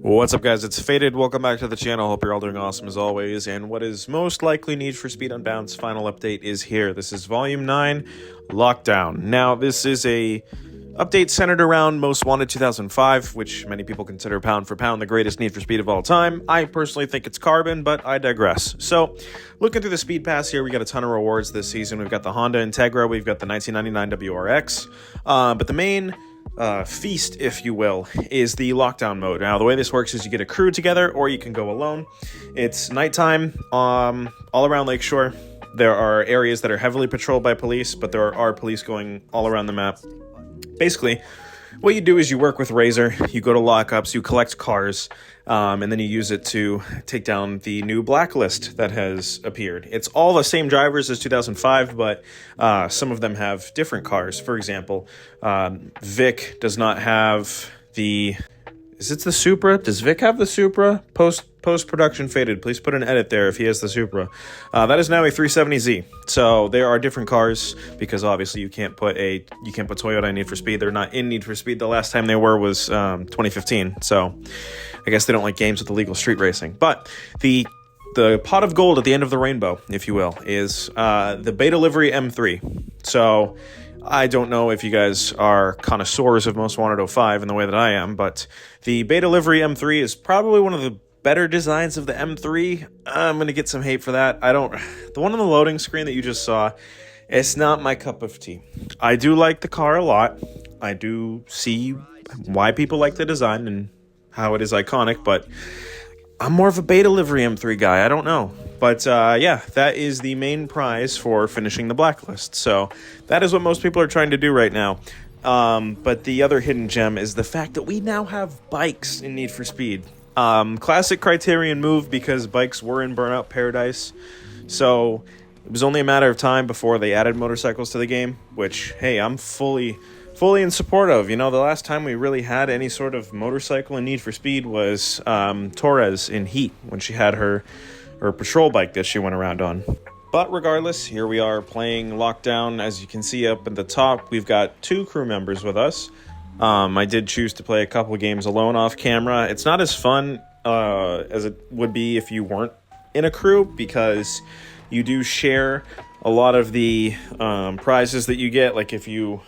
What's up, guys? It's Faded. Welcome back to the channel. Hope you're all doing awesome as always. And what is most likely Need for Speed Unbound's final update is here. This is Volume 9, Lockdown. Now, this is a update centered around Most Wanted 2005, which many people consider pound for pound the greatest Need for Speed of all time. I personally think it's Carbon, but I digress. So, looking through the Speed Pass here, we got a ton of rewards this season. We've got the Honda Integra, we've got the 1999 WRX, but the main feast, if you will, is the lockdown mode. Now, the way this works is you get a crew together, or you can go alone. It's nighttime, all around Lakeshore. There are areas that are heavily patrolled by police, but there are police going all around the map. Basically, what you do is you work with Razor, you go to lockups, you collect cars, and then you use it to take down the new blacklist that has appeared. It's all the same drivers as 2005, but some of them have different cars. For example, Vic does not have the... Is it the Supra? Does Vic have the Supra? Post-production Faded. Please put an edit there if he has the Supra. That is now a 370Z. So there are different cars because obviously you can't put Toyota in Need for Speed. They're not in Need for Speed. The last time they were was 2015. So I guess they don't like games with illegal street racing. But the pot of gold at the end of the rainbow, if you will, is the Beta Livery M3. So I don't know if you guys are connoisseurs of Most Wanted 05 in the way that I am, but the Beta Livery M3 is probably one of the better designs of the M3. I'm going to get some hate for that. The one on the loading screen that you just saw, it's not my cup of tea. I do like the car a lot. I do see why people like the design and how it is iconic, but I'm more of a Beta Livery M3 guy. I don't know. But yeah, that is the main prize for finishing the blacklist. So that is what most people are trying to do right now. But the other hidden gem is the fact that we now have bikes in Need for Speed. Classic Criterion move because bikes were in Burnout Paradise. So it was only a matter of time before they added motorcycles to the game, which, hey, I'm fully in support of. You know, the last time we really had any sort of motorcycle in Need for Speed was Torres in Heat, when she had her patrol bike that she went around on. But regardless, here we are playing Lockdown. As you can see up at the top, we've got 2 crew members with us. I did choose to play a couple of games alone off camera. It's not as fun as it would be if you weren't in a crew, because you do share a lot of the prizes that you get. Like if you,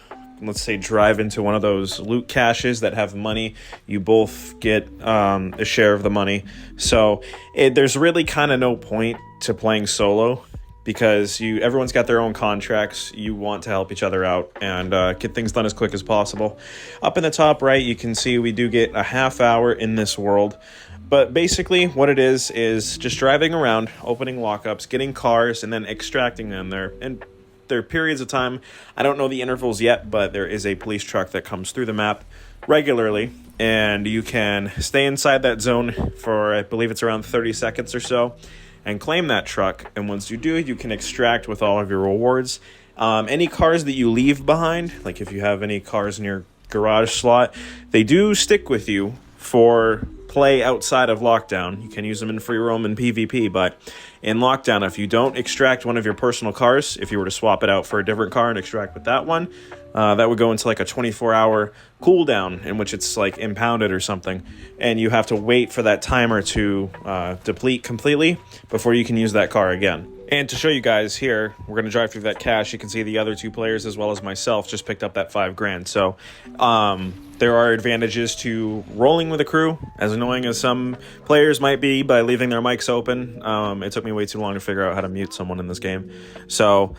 let's say, drive into one of those loot caches that have money, you both get a share of the money. So there's really kind of no point to playing solo, because everyone's got their own contracts. You want to help each other out and get things done as quick as possible. Up in the top right, you can see we do get a half hour in this world. But basically what it is just driving around, opening lockups, getting cars, and then extracting them there. And there are periods of time, I don't know the intervals yet, but there is a police truck that comes through the map regularly, and you can stay inside that zone for, I believe it's around 30 seconds or so, and claim that truck. And once you do, you can extract with all of your rewards. Any cars that you leave behind, like if you have any cars in your garage slot, they do stick with you for play outside of Lockdown. You can use them in free roam and PvP, but in Lockdown, if you don't extract one of your personal cars, if you were to swap it out for a different car and extract with that one, that would go into like a 24-hour cooldown in which it's like impounded or something, and you have to wait for that timer to deplete completely before you can use that car again. And to show you guys here, we're going to drive through that cache. You can see the other 2 players as well as myself just picked up that $5,000. So there are advantages to rolling with a crew, as annoying as some players might be by leaving their mics open. It took me way too long to figure out how to mute someone in this game. So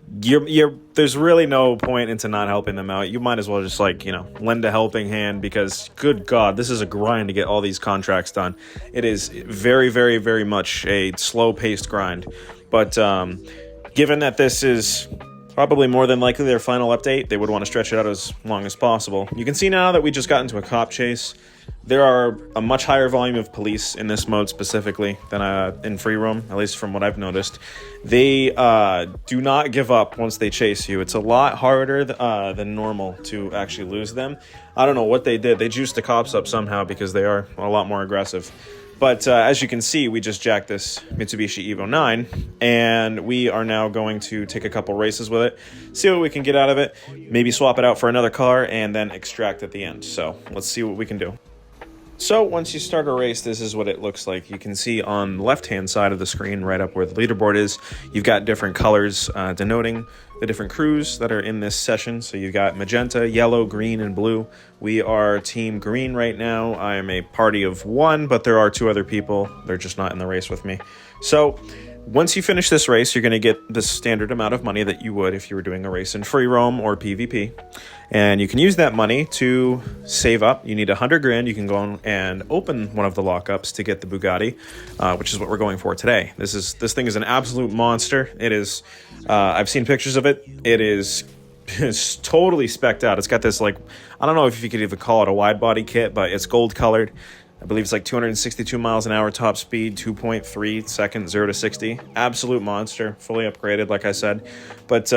there's really no point into not helping them out. You might as well just, like, you know, lend a helping hand, because good God, this is a grind to get all these contracts done. It is very, very, very much a slow-paced grind. But given that this is probably more than likely their final update, they would want to stretch it out as long as possible. You can see now that we just got into a cop chase. There are a much higher volume of police in this mode specifically than in free roam, at least from what I've noticed. They do not give up once they chase you. It's a lot harder than normal to actually lose them. I don't know what they did. They juiced the cops up somehow, because they are a lot more aggressive. But as you can see, we just jacked this Mitsubishi Evo 9, and we are now going to take a couple races with it, see what we can get out of it, maybe swap it out for another car, and then extract at the end. So let's see what we can do. So once you start a race, this is what it looks like. You can see on the left-hand side of the screen, right up where the leaderboard is, you've got different colors denoting the different crews that are in this session. So you've got magenta, yellow, green, and blue. We are team green right now. I am a party of one, but there are 2 other people. They're just not in the race with me. So once you finish this race, you're going to get the standard amount of money that you would if you were doing a race in free roam or PvP. And you can use that money to save up. You need 100 grand. You can go on and open one of the lockups to get the Bugatti, which is what we're going for today. This thing is an absolute monster. It is. I've seen pictures of it. It's totally specced out. It's got this, like, I don't know if you could even call it a wide body kit, but it's gold colored. I believe it's like 262 miles an hour top speed, 2.3 seconds, 0 to 60. Absolute monster, fully upgraded, like I said. But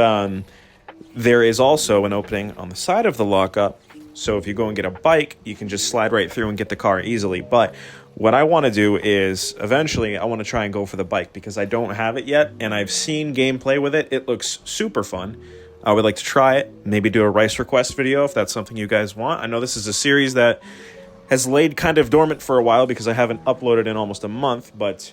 there is also an opening on the side of the lockup. So if you go and get a bike, you can just slide right through and get the car easily. But what I want to do is eventually I want to try and go for the bike because I don't have it yet. And I've seen gameplay with it. It looks super fun. I would like to try it, maybe do a race request video if that's something you guys want. I know this is a series that has laid kind of dormant for a while because I haven't uploaded in almost a month, but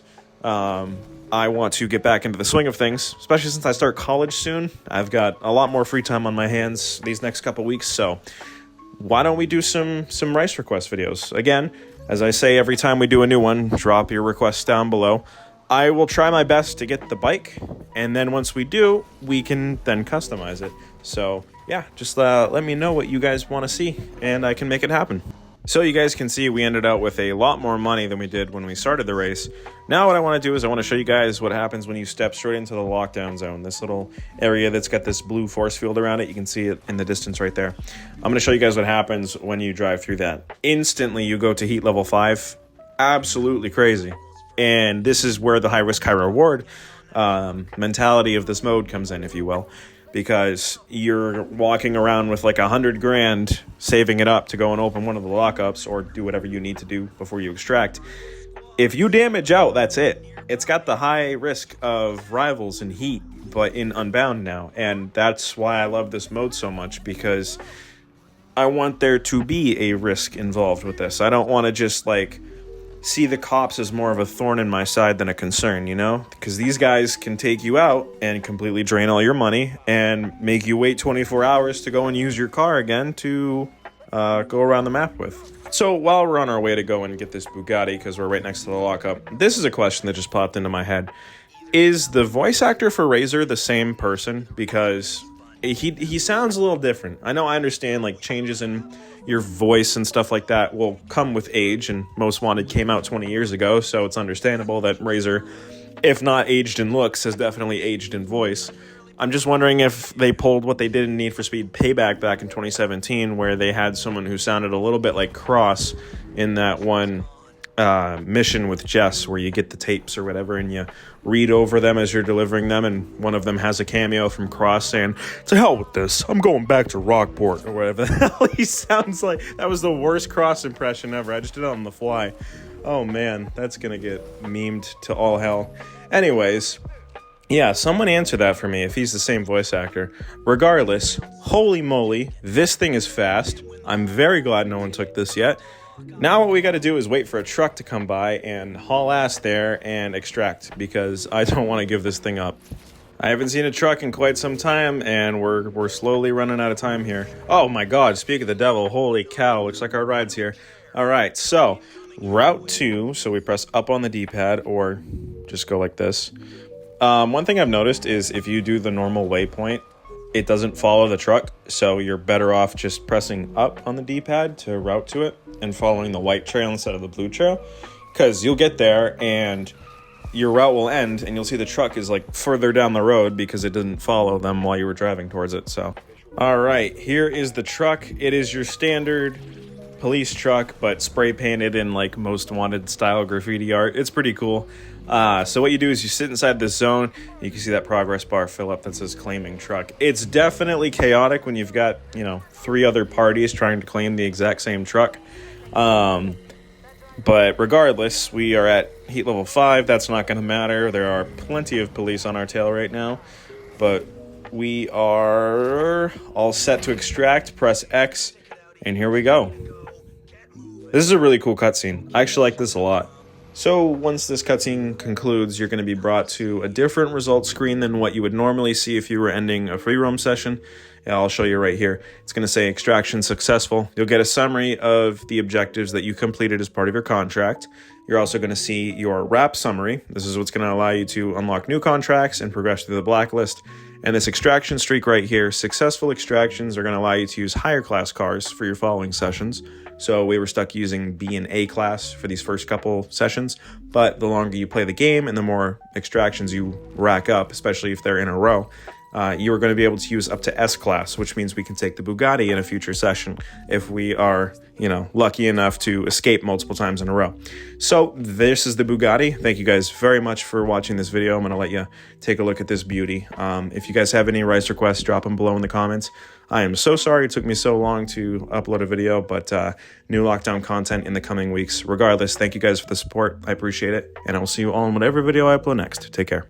I want to get back into the swing of things, especially since I start college soon. I've got a lot more free time on my hands these next couple weeks, so why don't we do some race request videos? Again, as I say every time we do a new one, drop your requests down below. I will try my best to get the bike, and then once we do, we can then customize it. So yeah, just let me know what you guys want to see, and I can make it happen. So you guys can see we ended out with a lot more money than we did when we started the race. Now what I want to do is I want to show you guys what happens when you step straight into the lockdown zone. This little area that's got this blue force field around it. You can see it in the distance right there. I'm going to show you guys what happens when you drive through that. Instantly you go to heat level 5. Absolutely crazy. And this is where the high risk, high reward mentality of this mode comes in, if you will. Because you're walking around with like 100 grand, saving it up to go and open one of the lockups or do whatever you need to do before you extract. If you damage out, that's it. It's got the high risk of rivals and heat, but in Unbound now. And that's why I love this mode so much, because I want there to be a risk involved with this. I don't want to just like see the cops as more of a thorn in my side than a concern, you know? Because these guys can take you out and completely drain all your money and make you wait 24 hours to go and use your car again to go around the map with. So while we're on our way to go and get this Bugatti, because we're right next to the lockup, this is a question that just popped into my head. Is the voice actor for Razor the same person? Because he sounds a little different. I know, I understand, like, changes in your voice and stuff like that will come with age, and Most Wanted came out 20 years ago, so it's understandable that Razor, if not aged in looks, has definitely aged in voice. I'm just wondering if they pulled what they did in Need for Speed Payback back in 2017, where they had someone who sounded a little bit like Cross in that one mission with Jess, where you get the tapes or whatever and you read over them as you're delivering them, and one of them has a cameo from Cross saying, "To hell with this, I'm going back to Rockport," or whatever the hell he sounds like. That was the worst Cross impression ever. I just did it on the fly. Oh man, that's gonna get memed to all hell. Anyways, yeah, someone answer that for me if he's the same voice actor. Regardless, holy moly, this thing is fast. I'm very glad no one took this yet. Now what we got to do is wait for a truck to come by and haul ass there and extract, because I don't want to give this thing up. I haven't seen a truck in quite some time, and we're slowly running out of time here. Oh my god, speak of the devil, holy cow, looks like our ride's here. Alright, so Route 2, so we press up on the D-pad or just go like this. One thing I've noticed is if you do the normal waypoint, it doesn't follow the truck, so you're better off just pressing up on the D-pad to route to it and following the white trail instead of the blue trail, because you'll get there and your route will end and you'll see the truck is like further down the road because it didn't follow them while you were driving towards it. So all right, here is the truck. It is your standard police truck, but spray painted in like Most Wanted style graffiti art. It's pretty cool. So what you do is you sit inside this zone. You can see that progress bar fill up that says claiming truck. It's definitely chaotic when you've got, 3 other parties trying to claim the exact same truck. But regardless, we are at heat level 5. That's not going to matter. There are plenty of police on our tail right now. But we are all set to extract. Press X, and here we go. This is a really cool cutscene. I actually like this a lot. So once this cutscene concludes, you're going to be brought to a different results screen than what you would normally see if you were ending a free roam session. I'll show you right here. It's going to say extraction successful. You'll get a summary of the objectives that you completed as part of your contract. You're also going to see your wrap summary. This is what's going to allow you to unlock new contracts and progress through the blacklist. And this extraction streak right here, successful extractions are going to allow you to use higher class cars for your following sessions. So we were stuck using B and A class for these first couple sessions, but the longer you play the game and the more extractions you rack up, especially if they're in a row, you are going to be able to use up to S class, which means we can take the Bugatti in a future session if we are, lucky enough to escape multiple times in a row. So this is the Bugatti. Thank you guys very much for watching this video. I'm going to let you take a look at this beauty. If you guys have any rice requests, drop them below in the comments. I am so sorry it took me so long to upload a video, but new lockdown content in the coming weeks. Regardless, thank you guys for the support. I appreciate it, and I will see you all in whatever video I upload next. Take care.